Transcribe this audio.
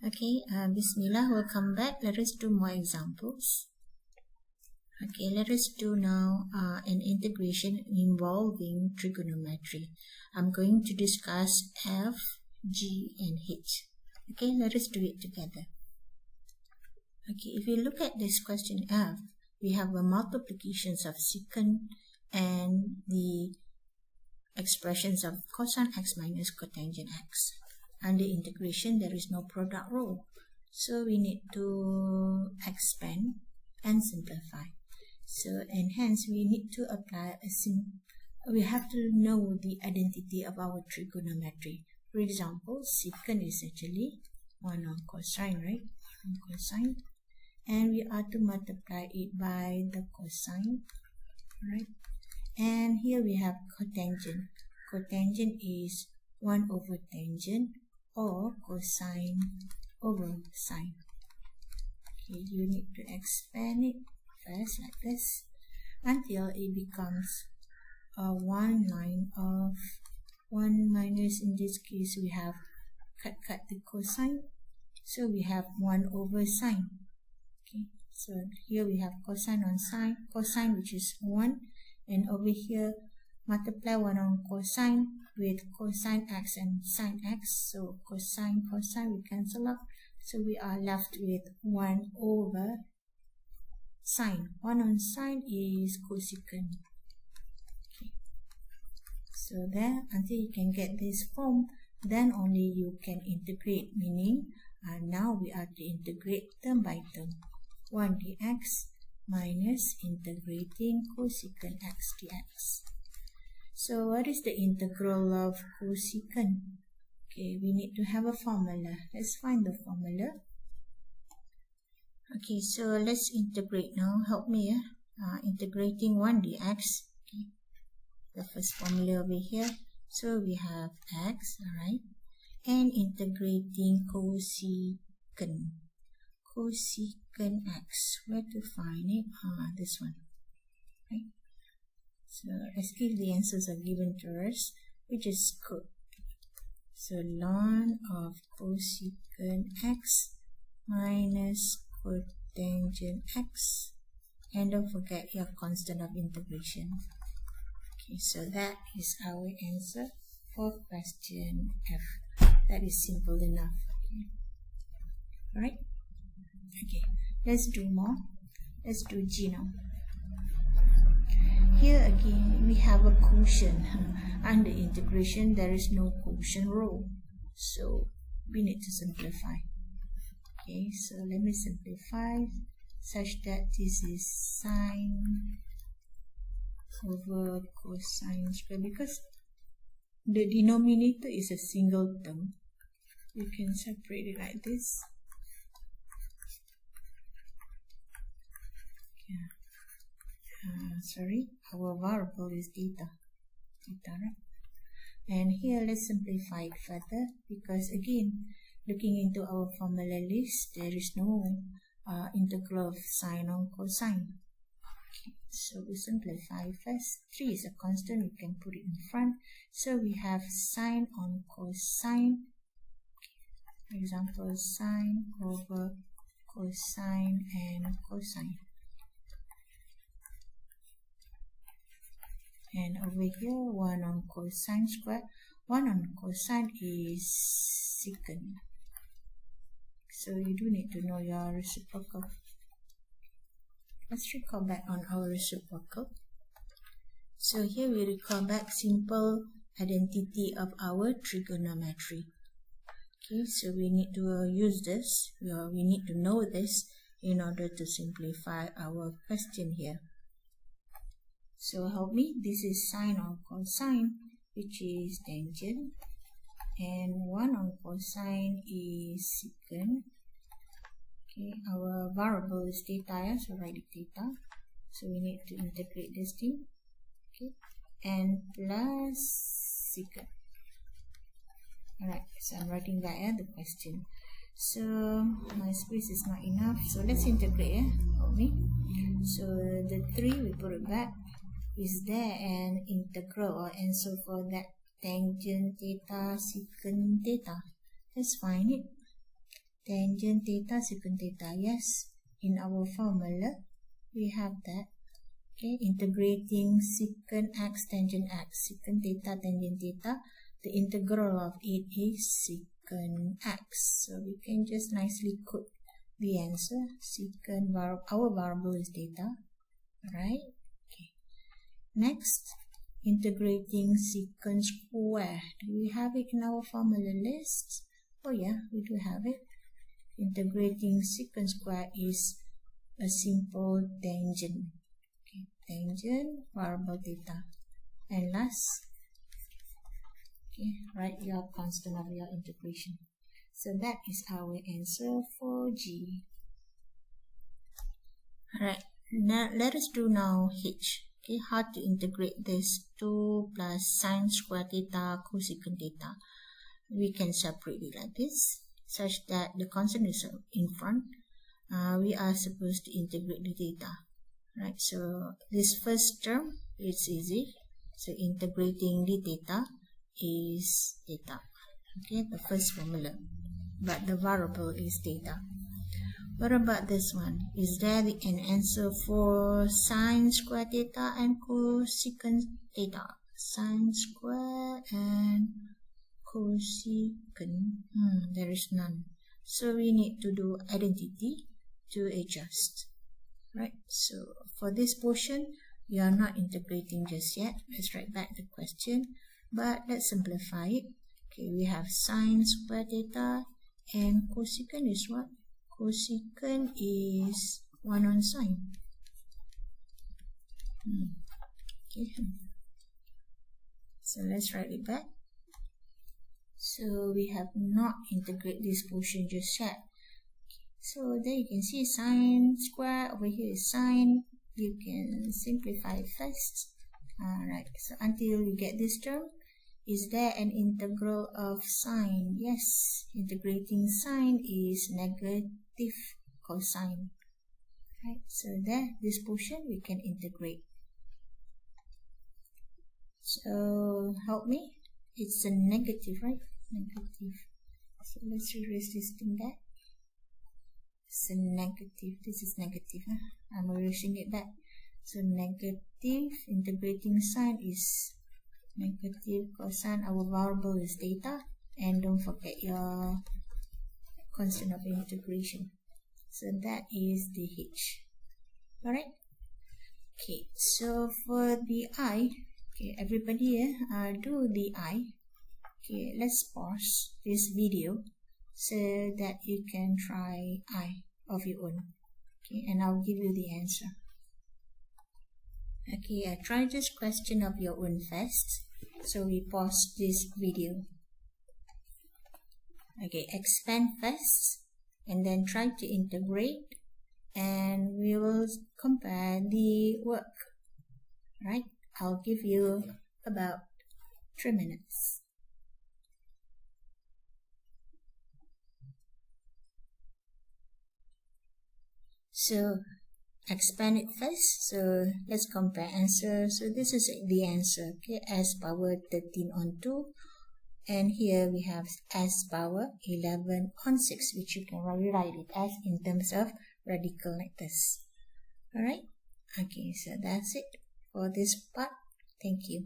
Okay, Bismillah, welcome back. Let us do more examples. Okay, let us do now an integration involving trigonometry. I'm going to discuss F, G, and H. Okay, let us do it together. Okay, if you look at this question F, we have a multiplications of secant and the expressions of cosine x minus cotangent x. Under integration, there is no product rule, so we need to expand and simplify. So, and hence we need to apply we have to know the identity of our trigonometry. For example, secant is actually 1 on cosine, right? 1 on cosine, and we are to multiply it by the cosine, right? And here we have cotangent. Cotangent is 1 over tangent or cosine over sine. Okay, you need to expand it first like this until it becomes one line of 1 minus, in this case we have cut the cosine, so we have 1 over sine. Okay, so here we have cosine on sine, cosine which is 1, and over here multiply 1 on cosine with cosine x and sine x, so cosine we cancel out, so we are left with 1 over sine. 1 on sine is cosecant. Okay, so there, until you can get this form, then only you can integrate, meaning now we are to integrate term by term. 1 dx minus integrating cosecant x dx. So what is the integral of cosecant? Okay, we need to have a formula. Let's find the formula. Okay, so let's integrate now. Help me. Integrating 1 dx. Okay, the first formula over here. So we have x, alright, and integrating cosecant. Cosecant x. Where to find it? This one. Right. So as if the answers are given to us, we just could. So ln of cosecant x minus cotangent x, and don't forget your constant of integration. Okay, so that is our answer for question F. That is simple enough. Alright? Okay, let's do more. Let's do G now. Here again, we have a quotient. Under integration, there is no quotient rule, so we need to simplify. Okay, so let me simplify such that this is sine over cosine square, because the denominator is a single term. You can separate it like this. Yeah. Sorry, our variable is theta, right? And here let's simplify it further, because again, looking into our formula list, there is no integral of sine on cosine. Okay, so we simplify first. 3 is a constant, we can put it in front, so we have sine on cosine. For example, sine over cosine and cosine. And over here, 1 on cosine square. 1 on cosine is secant. So you do need to know your reciprocal. Let's recall back on our reciprocal. So here we recall back simple identity of our trigonometry. Okay, so we need to use this. We need to know this in order to simplify our question here. So help me, this is sine on cosine, which is tangent, and 1 on cosine is secant. Okay, our variable is theta, so write it theta. So we need to integrate this thing. Okay, and plus secant. Alright, so I'm writing that the question. So my space is not enough, so let's integrate. Help me. So the 3 we put it back. Is there an integral, and so for that tangent theta secant theta, let's find it. tangent theta, secant theta. Yes, in our formula, we have that. Okay, integrating secant x, tangent x, secant theta, tangent theta. The integral of it is secant x. So we can just nicely put the answer. Secant, our variable is theta. Alright. Okay. Next, integrating secant square. Do we have it in our formula list? Oh yeah, we do have it. Integrating secant square is a simple tangent. Okay, tangent variable theta. And last, okay, write your constant of your integration. So that is our answer for G. Alright, now let us do now H. Okay, how to integrate this 2 plus sine square theta cosecant theta. We can separate it like this, such that the constant is in front. We are supposed to integrate the theta. Right, so this first term, it's easy. So integrating the theta is theta. Okay, the first formula. But the variable is theta. What about this one? Is there an answer for sine square theta and cosecant theta? Sine square and cosecant. There is none. So we need to do identity to adjust. Right, so for this portion, we are not integrating just yet. Let's write back the question, but let's simplify it. Okay, we have sine square theta and cosecant is what? Cosecant is 1 on sine. Okay, so let's write it back. So we have not integrated this portion just yet. So there you can see sine square, over here is sine. You can simplify it first. Alright, so until you get this term, is there an integral of sine? Yes, integrating sine is negative cosine. Right, so there, this portion we can integrate. So help me, it's a negative, right? Negative. So let's erase this thing back. It's a negative. This is negative. I'm erasing it back. So negative, integrating sine is negative cosine. Our variable is theta. And don't forget your constant of integration. So that is the H. Alright. Okay, so for the I, okay, everybody do the I. Okay, let's pause this video so that you can try I of your own. Okay, and I'll give you the answer. Okay, try this question of your own first. So we pause this video. Okay, expand first and then try to integrate, and we will compare the work. Right? I'll give you about 3 minutes. So expand it first. So let's compare answer. So this is the answer. Okay, s power 13 on 2. And here we have s power 11 on 6, which you can rewrite it as in terms of radical like this. Alright. Okay, so that's it for this part. Thank you.